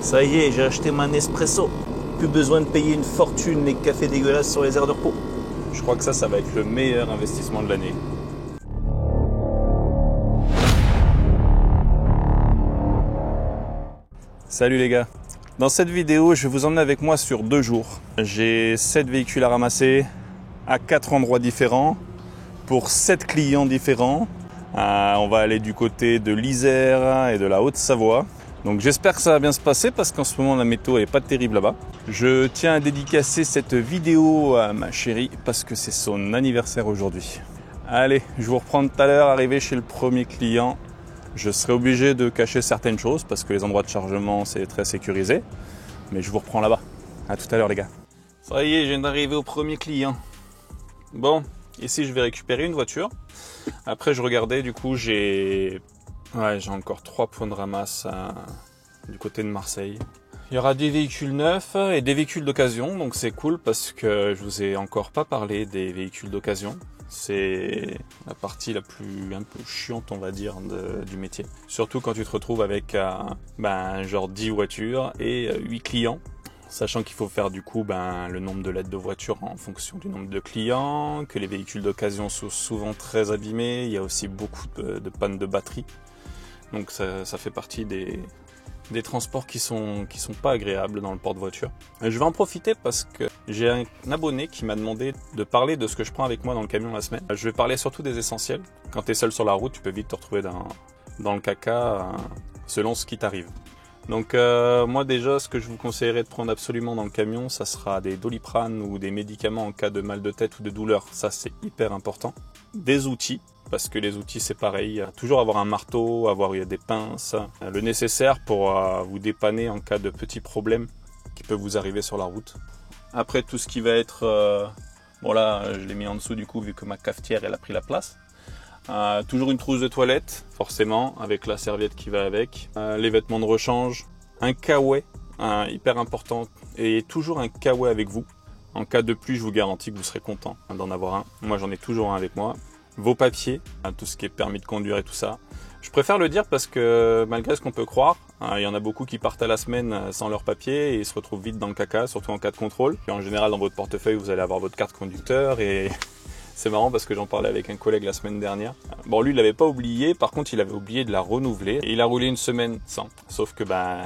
Ça y est, j'ai acheté mon Nespresso. Plus besoin de payer une fortune les cafés dégueulasses sur les aires de repos. Je crois que ça va être le meilleur investissement de l'année. Salut les gars. Dans cette vidéo, je vais vous emmener avec moi sur 2 jours. J'ai 7 véhicules à ramasser à 4 endroits différents pour 7 clients différents. On va aller du côté de l'Isère et de la Haute-Savoie. Donc j'espère que ça va bien se passer parce qu'en ce moment la météo n'est pas terrible là-bas. Je tiens à dédicacer cette vidéo à ma chérie parce que c'est son anniversaire aujourd'hui. Allez, je vous reprends tout à l'heure, arrivé chez le premier client. Je serai obligé de cacher certaines choses parce que les endroits de chargement c'est très sécurisé. Mais je vous reprends là-bas. À tout à l'heure les gars. Ça y est, je viens d'arriver au premier client. Bon, ici je vais récupérer une voiture. Après je regardais, du coup j'ai encore 3 points de ramasse du côté de Marseille. Il y aura des véhicules neufs et des véhicules d'occasion, donc c'est cool parce que je vous ai encore pas parlé des véhicules d'occasion. C'est la partie la plus un peu chiante, on va dire, du métier. Surtout quand tu te retrouves avec genre 10 voitures et 8 clients. Sachant qu'il faut faire du coup le nombre de lettres de voiture en fonction du nombre de clients, que les véhicules d'occasion sont souvent très abîmés, il y a aussi beaucoup de pannes de batterie. Donc ça fait partie des transports qui sont pas agréables dans le porte-voiture. Je vais en profiter parce que j'ai un abonné qui m'a demandé de parler de ce que je prends avec moi dans le camion la semaine. Je vais parler surtout des essentiels. Quand tu es seul sur la route, tu peux vite te retrouver dans le caca selon ce qui t'arrive. Donc moi déjà, ce que je vous conseillerais de prendre absolument dans le camion, ça sera des Doliprane ou des médicaments en cas de mal de tête ou de douleur. Ça c'est hyper important. Des outils. Parce que les outils c'est pareil, toujours avoir un marteau, avoir des pinces, le nécessaire pour vous dépanner en cas de petits problèmes qui peuvent vous arriver sur la route. Après tout ce qui va être, bon là je l'ai mis en dessous du coup vu que ma cafetière elle a pris la place. Toujours une trousse de toilette forcément avec la serviette qui va avec, les vêtements de rechange, un kawaii hyper important et toujours un kawaii avec vous. En cas de pluie je vous garantis que vous serez content d'en avoir un, moi j'en ai toujours un avec moi. Vos papiers, tout ce qui est permis de conduire et tout ça. Je préfère le dire parce que malgré ce qu'on peut croire, il y en a beaucoup qui partent à la semaine sans leurs papiers et ils se retrouvent vite dans le caca, surtout en cas de contrôle. Et en général, dans votre portefeuille, vous allez avoir votre carte conducteur et c'est marrant parce que j'en parlais avec un collègue la semaine dernière. Bon, lui, il l'avait pas oublié, par contre, il avait oublié de la renouveler et il a roulé une semaine sans. Sauf que la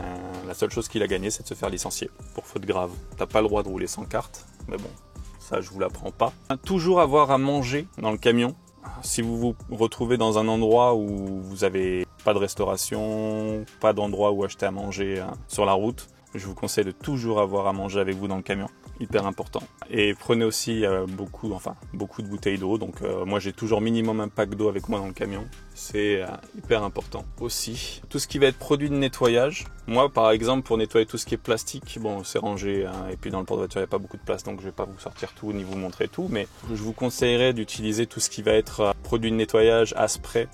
seule chose qu'il a gagné, c'est de se faire licencier pour faute grave. T'as pas le droit de rouler sans carte, mais bon, ça je vous l'apprends pas. Toujours avoir à manger dans le camion. Si vous vous retrouvez dans un endroit où vous n'avez pas de restauration, pas d'endroit où acheter à manger sur la route, je vous conseille de toujours avoir à manger avec vous dans le camion, hyper important. Et prenez aussi beaucoup de bouteilles d'eau, donc moi j'ai toujours minimum un pack d'eau avec moi dans le camion, c'est hyper important. Aussi, tout ce qui va être produit de nettoyage, moi par exemple pour nettoyer tout ce qui est plastique, bon c'est rangé, et puis dans le porte-voiture il n'y a pas beaucoup de place donc je vais pas vous sortir tout ni vous montrer tout, mais je vous conseillerais d'utiliser tout ce qui va être produit de nettoyage à spray,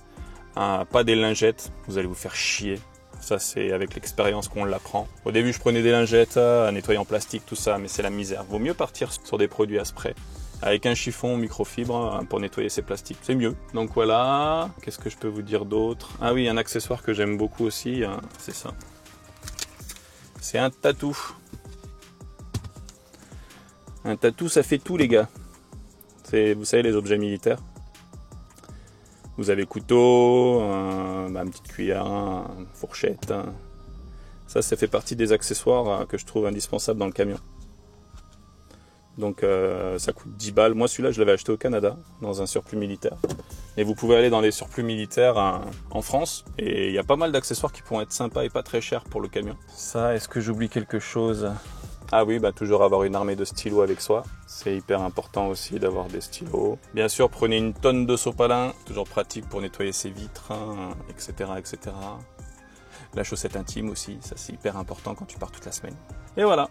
pas des lingettes, vous allez vous faire chier. Ça c'est avec l'expérience qu'on l'apprend. Au début je prenais des lingettes à nettoyer en plastique, tout ça, mais c'est la misère. Vaut mieux partir sur des produits à spray. Avec un chiffon microfibre pour nettoyer ces plastiques, c'est mieux. Donc voilà, qu'est-ce que je peux vous dire d'autre? Ah oui, un accessoire que j'aime beaucoup aussi, c'est ça. C'est un tatou. Un tatou ça fait tout les gars. C'est, vous savez, les objets militaires. Vous avez couteau, une petite cuillère, une fourchette. Ça fait partie des accessoires que je trouve indispensables dans le camion. Donc ça coûte 10 balles. Moi celui-là je l'avais acheté au Canada, dans un surplus militaire. Et vous pouvez aller dans les surplus militaires en France. Et il y a pas mal d'accessoires qui pourront être sympas et pas très chers pour le camion. Ça, est-ce que j'oublie quelque chose ? Ah oui, toujours avoir une armée de stylos avec soi. C'est hyper important aussi d'avoir des stylos. Bien sûr, prenez une tonne de sopalin, toujours pratique pour nettoyer ses vitres, etc., etc. La chaussette intime aussi, ça c'est hyper important quand tu pars toute la semaine. Et voilà,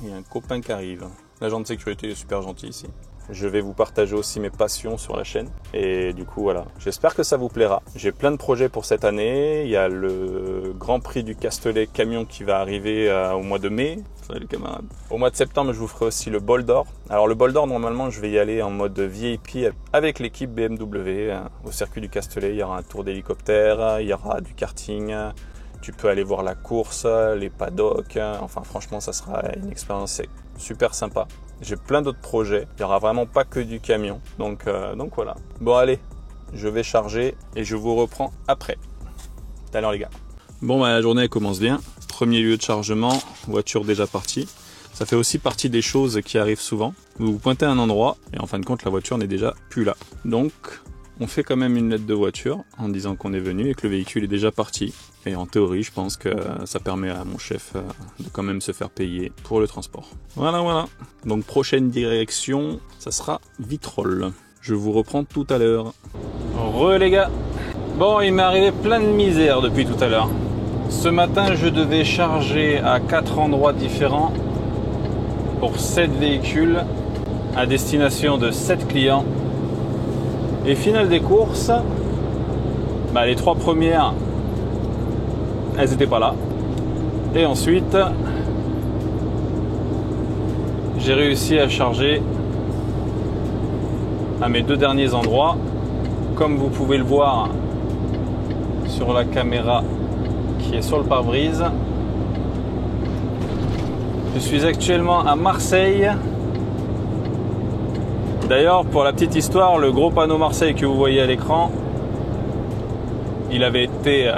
il y a un copain qui arrive. L'agent de sécurité est super gentil ici. Je vais vous partager aussi mes passions sur la chaîne. Et du coup, voilà. J'espère que ça vous plaira. J'ai plein de projets pour cette année. Il y a le Grand Prix du Castellet camion qui va arriver au mois de mai. Salut camarades. Au mois de septembre, je vous ferai aussi le bol d'or. Alors le bol d'or, normalement, je vais y aller en mode VIP avec l'équipe BMW. Au circuit du Castellet, il y aura un tour d'hélicoptère, il y aura du karting, Tu peux aller voir la course, les paddocks. Enfin, franchement, ça sera une expérience super sympa. J'ai plein d'autres projets. Il n'y aura vraiment pas que du camion. Donc voilà. Bon, allez, je vais charger et je vous reprends après. À l'heure, les gars. Bon, la journée elle commence bien. Premier lieu de chargement, voiture déjà partie. Ça fait aussi partie des choses qui arrivent souvent. Vous vous pointez à un endroit et en fin de compte, la voiture n'est déjà plus là. Donc, on fait quand même une lettre de voiture en disant qu'on est venu et que le véhicule est déjà parti. Et en théorie, je pense que ça permet à mon chef de quand même se faire payer pour le transport. Voilà. Donc prochaine direction, ça sera Vitrolles. Je vous reprends tout à l'heure. Les gars. Bon, il m'est arrivé plein de misère depuis tout à l'heure. Ce matin, je devais charger à 4 endroits différents pour 7 véhicules à destination de 7 clients. Et finale des courses, les 3 premières, elles n'étaient pas là. Et ensuite, j'ai réussi à charger à mes 2 derniers endroits. Comme vous pouvez le voir sur la caméra qui est sur le pare-brise. Je suis actuellement à Marseille. D'ailleurs, pour la petite histoire, le gros panneau Marseille que vous voyez à l'écran, il avait été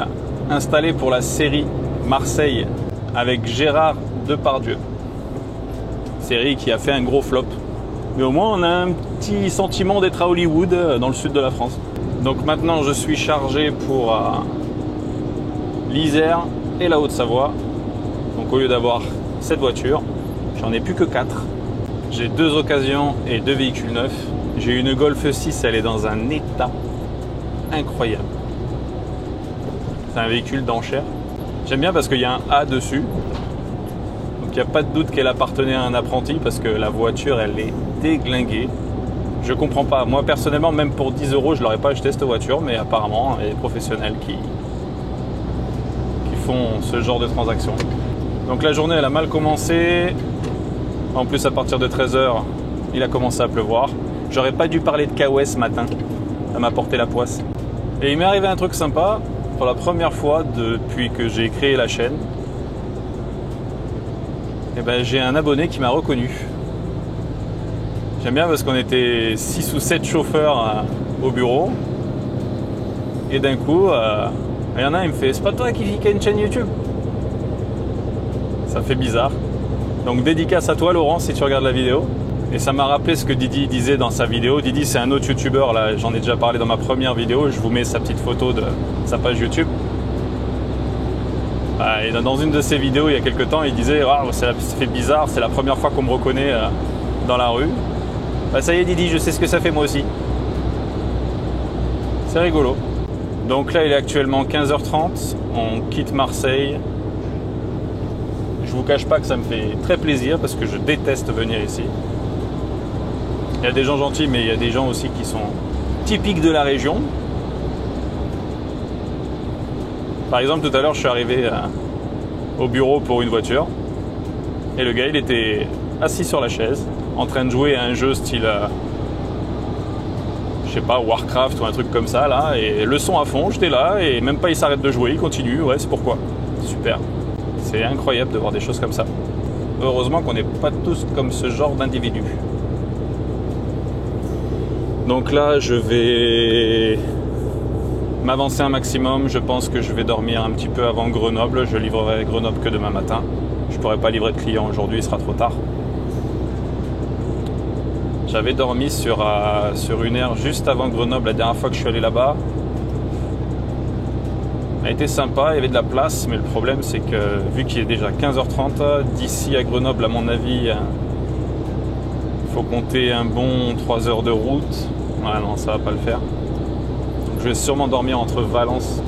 installé pour la série Marseille avec Gérard Depardieu. Série qui a fait un gros flop. Mais au moins, on a un petit sentiment d'être à Hollywood, dans le sud de la France. Donc maintenant, je suis chargé pour l'Isère et la Haute-Savoie. Donc au lieu d'avoir 7 voitures, j'en ai plus que 4. J'ai 2 occasions et 2 véhicules neufs. J'ai une Golf 6, elle est dans un état incroyable. C'est un véhicule d'enchère. J'aime bien parce qu'il y a un A dessus. Donc il n'y a pas de doute qu'elle appartenait à un apprenti parce que la voiture, elle est déglinguée. Je comprends pas. Moi personnellement, même pour 10 €, je l'aurais pas acheté cette voiture, mais apparemment, il y a des professionnels qui font ce genre de transactions. Donc la journée, elle a mal commencé. En plus, à partir de 13 h, il a commencé à pleuvoir. J'aurais pas dû parler de Kawaii ce matin. Ça m'a porté la poisse. Et il m'est arrivé un truc sympa. Pour la première fois depuis que j'ai créé la chaîne, j'ai un abonné qui m'a reconnu. J'aime bien parce qu'on était 6 ou 7 chauffeurs au bureau. Et d'un coup, il y en a un, il me fait « C'est pas toi qui a une chaîne YouTube ?» Ça fait bizarre. Donc dédicace à toi Laurent si tu regardes la vidéo. Et ça m'a rappelé ce que Didi disait dans sa vidéo. Didi, c'est un autre youtubeur, là, j'en ai déjà parlé dans ma première vidéo. Je vous mets sa petite photo de sa page YouTube. Et dans une de ses vidéos il y a quelques temps, il disait « ça fait bizarre, c'est la première fois qu'on me reconnaît dans la rue. » Ça y est Didi, je sais ce que ça fait moi aussi. C'est rigolo. Donc là il est actuellement 15 h 30, on quitte Marseille. Je vous cache pas que ça me fait très plaisir parce que je déteste venir ici. Il y a des gens gentils, mais il y a des gens aussi qui sont typiques de la région. Par exemple, tout à l'heure, je suis arrivé au bureau pour une voiture. Et le gars, il était assis sur la chaise, en train de jouer à un jeu style, je sais pas, Warcraft ou un truc comme ça, là. Et le son à fond, j'étais là, et même pas il s'arrête de jouer, il continue. Ouais, c'est pourquoi. Super. C'est incroyable de voir des choses comme ça. Heureusement qu'on n'est pas tous comme ce genre d'individus. Donc là, je vais m'avancer un maximum. Je pense que je vais dormir un petit peu avant Grenoble. Je livrerai Grenoble que demain matin. Je ne pourrai pas livrer de clients aujourd'hui, il sera trop tard. J'avais dormi sur une aire juste avant Grenoble la dernière fois que je suis allé là-bas. Ça a été sympa, il y avait de la place, mais le problème c'est que vu qu'il est déjà 15 h 30, d'ici à Grenoble, à mon avis, il faut compter un bon 3 heures de route. Ouais, non, ça va pas le faire. Donc, je vais sûrement dormir entre Valence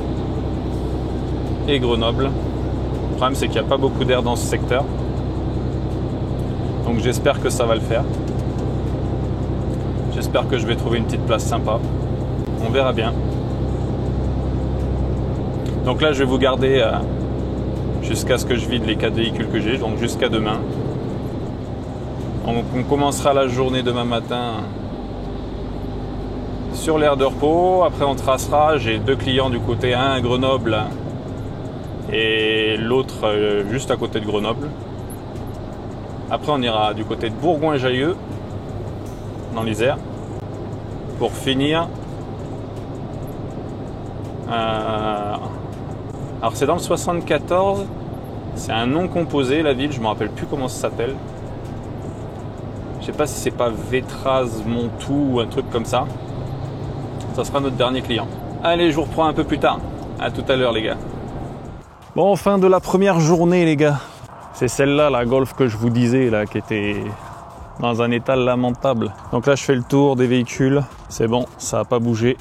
et Grenoble. Le problème c'est qu'il n'y a pas beaucoup d'air dans ce secteur. Donc j'espère que ça va le faire. J'espère que je vais trouver une petite place sympa. On verra bien. Donc là, je vais vous garder jusqu'à ce que je vide les 4 véhicules que j'ai, donc jusqu'à demain. On commencera la journée demain matin sur l'aire de repos. Après, on tracera. J'ai 2 clients du côté, un à Grenoble et l'autre juste à côté de Grenoble. Après on ira du côté de Bourgoin-Jallieu dans l'Isère pour finir. Alors c'est dans le 74, c'est un nom composé la ville, je me rappelle plus comment ça s'appelle. Je sais pas si c'est pas Vétraz-Montou ou un truc comme ça. Ça sera notre dernier client. Allez, je vous reprends un peu plus tard. À tout à l'heure les gars. Bon, fin de la première journée les gars. C'est celle-là, la Golf que je vous disais là, qui était dans un état lamentable. Donc là je fais le tour des véhicules. C'est bon, ça n'a pas bougé.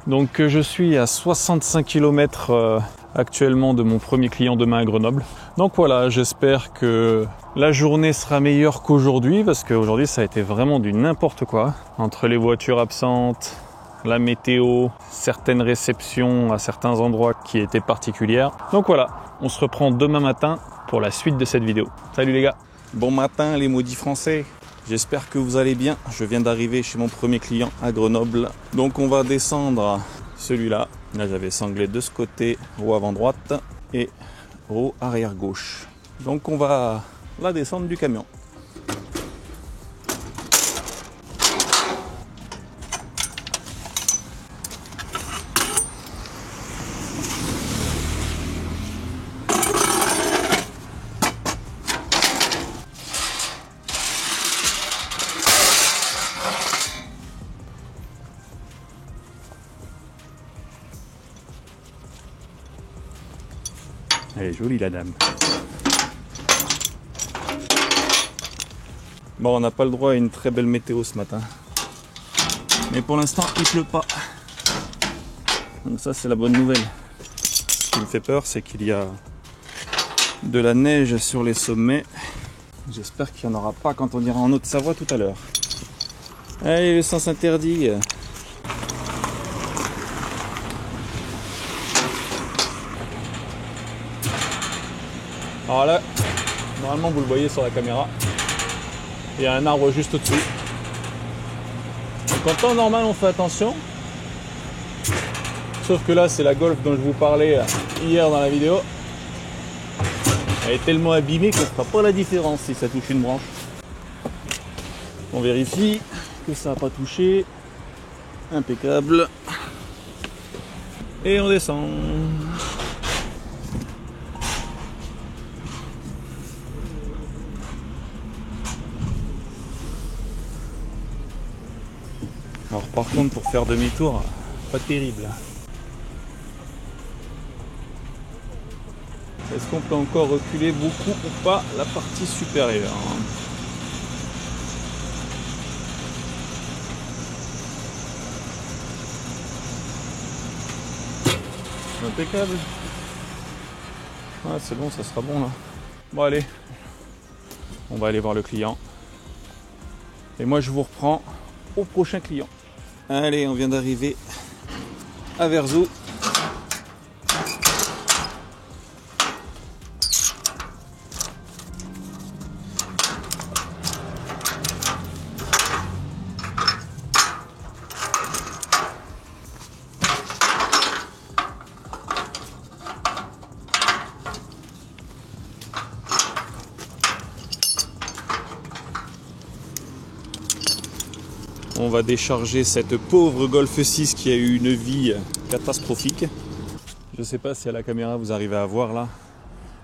Donc je suis à 65 km actuellement de mon premier client demain à Grenoble. Donc voilà, j'espère que la journée sera meilleure qu'aujourd'hui parce qu'aujourd'hui ça a été vraiment du n'importe quoi. Entre les voitures absentes, la météo, certaines réceptions à certains endroits qui étaient particulières. Donc voilà, on se reprend demain matin pour la suite de cette vidéo. Salut les gars. Bon matin les maudits français. J'espère que vous allez bien. Je viens d'arriver chez mon premier client à Grenoble. Donc on va descendre celui-là. Là j'avais sanglé de ce côté, roue avant droite et roue arrière gauche. Donc on va la descendre du camion. Elle est jolie la dame. Bon, on n'a pas le droit à une très belle météo ce matin. Mais pour l'instant, il pleut pas. Donc ça, c'est la bonne nouvelle. Ce qui me fait peur, c'est qu'il y a de la neige sur les sommets. J'espère qu'il n'y en aura pas quand on ira en Haute-Savoie tout à l'heure. Allez, le sens interdit. Alors là, normalement vous le voyez sur la caméra, il y a un arbre juste au-dessus. Donc en temps normal on fait attention, sauf que là c'est la Golf dont je vous parlais hier dans la vidéo. Elle est tellement abîmée qu'on ne fera pas la différence si ça touche une branche. On vérifie que ça n'a pas touché. Impeccable. Et on descend. Alors par contre pour faire demi-tour, pas terrible. Est-ce qu'on peut encore reculer beaucoup ou pas la partie supérieure? Impeccable. Ah, c'est bon, ça sera bon là. Bon allez, on va aller voir le client. Et moi je vous reprends au prochain client. Allez, on vient d'arriver à Verzou. On va décharger cette pauvre Golf 6 qui a eu une vie catastrophique. Je ne sais pas si à la caméra vous arrivez à voir là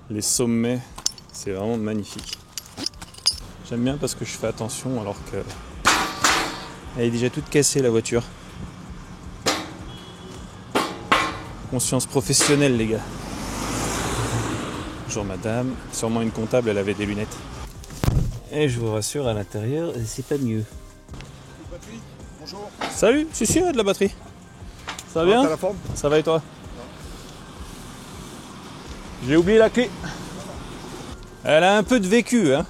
les sommets, c'est vraiment magnifique. J'aime bien parce que je fais attention alors que elle est déjà toute cassée la voiture. Conscience professionnelle les gars. Bonjour madame, sûrement une comptable, elle avait des lunettes. Et je vous rassure, à l'intérieur c'est pas mieux. Bonjour. Salut, si il y a de la batterie. Ça va bien? T'as la forme? Ça va et toi? J'ai oublié la clé. Elle a un peu de vécu, hein.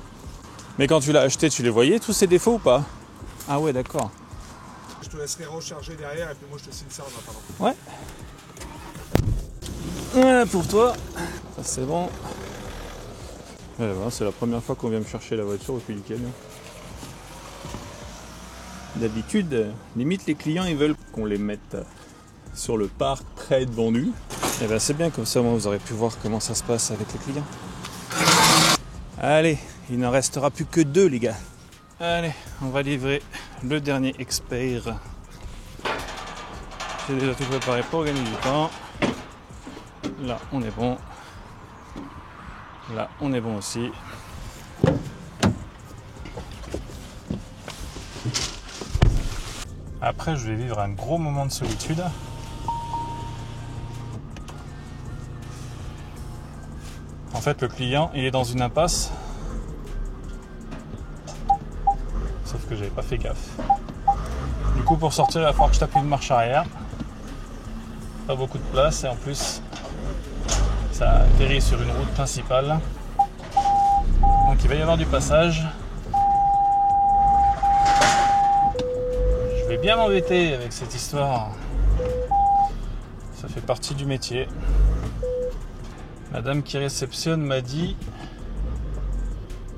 Mais quand tu l'as acheté, tu les voyais tous ces défauts ou pas? Ah ouais, d'accord. Je te laisserai recharger derrière et puis moi je te signe ça en attendant. Ouais. Voilà pour toi. Ça c'est bon. Ouais, voilà, c'est la première fois qu'on vient me chercher la voiture au pied du camion. D'habitude, limite les clients ils veulent qu'on les mette sur le parc prêt à être vendu. Et ben c'est bien, comme ça, moi, vous aurez pu voir comment ça se passe avec les clients. Allez, il n'en restera plus que 2, les gars. Allez, on va livrer le dernier expert. J'ai déjà tout préparé pour gagner du temps. Là, on est bon. Là, on est bon aussi. Après, je vais vivre un gros moment de solitude. En fait, le client, il est dans une impasse. Sauf que j'avais pas fait gaffe. Du coup, pour sortir, il va falloir que je tape une marche arrière. Pas beaucoup de place et en plus, ça atterrit sur une route principale. Donc il va y avoir du passage. Je vais bien m'embêter avec cette histoire. Ça fait partie du métier. La dame qui réceptionne m'a dit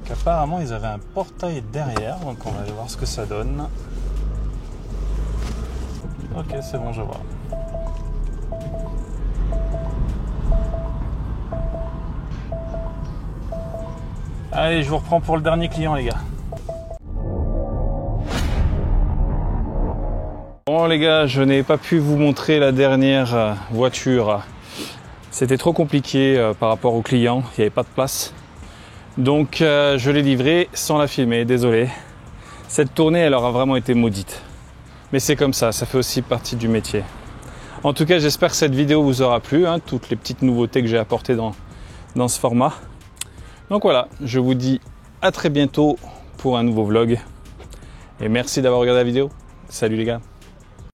qu'apparemment ils avaient un portail derrière, donc on va aller voir ce que ça donne. Ok, c'est bon, je vois. Allez, je vous reprends pour le dernier client, les gars. Bon les gars, je n'ai pas pu vous montrer la dernière voiture. C'était trop compliqué par rapport au client, il n'y avait pas de place. Donc je l'ai livrée sans la filmer, désolé. Cette tournée, elle aura vraiment été maudite. Mais c'est comme ça fait aussi partie du métier. En tout cas, j'espère que cette vidéo vous aura plu, hein, toutes les petites nouveautés que j'ai apportées dans ce format. Donc voilà, je vous dis à très bientôt pour un nouveau vlog. Et merci d'avoir regardé la vidéo. Salut les gars.